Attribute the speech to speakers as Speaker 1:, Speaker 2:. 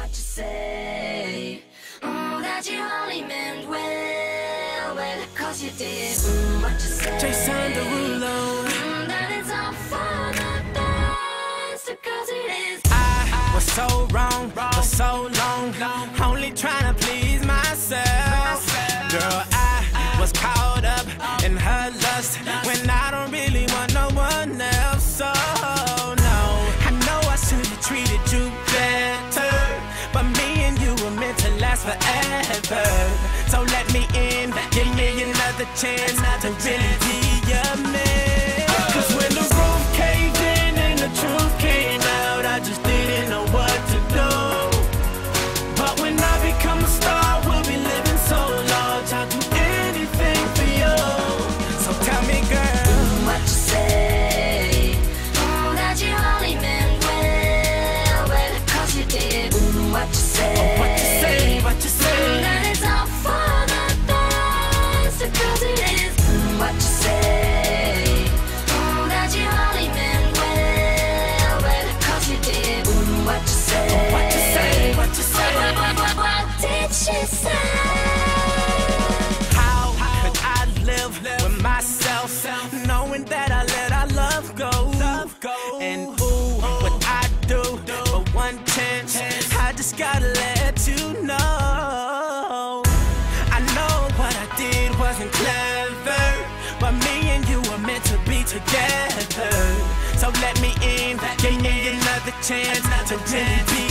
Speaker 1: what you say. That you only meant well, cause you did. What you say.
Speaker 2: Jason Derulo.
Speaker 1: That it's all for the best, cause it is.
Speaker 2: I was so wrong for so long, only trying to please myself. Girl, I was caught up in her lust when I don't really want no one else. So no, I know I should have treated you better, but me and you were meant to last forever. So let me in, give me another chance to really be your man. Cause when the roof caved in and the truth came out, I just didn't know what to do. But when I become a star, we'll be living so large, I'll do anything for you. So tell me, girl,
Speaker 1: what you say. That you only meant well, cause you did. What you say.
Speaker 2: what you say, what you say.
Speaker 1: That it's all for the best, cause it is. What you say. That you only meant well, cause you did. What you say.
Speaker 2: What you say, what you say.
Speaker 1: What did she say?
Speaker 2: How could I live with myself, knowing that I let our love go? And ooh, what I do for one chance, I just gotta let you know. I know what I did wasn't clever, but me and you were meant to be together. So let me in, give me another chance to really be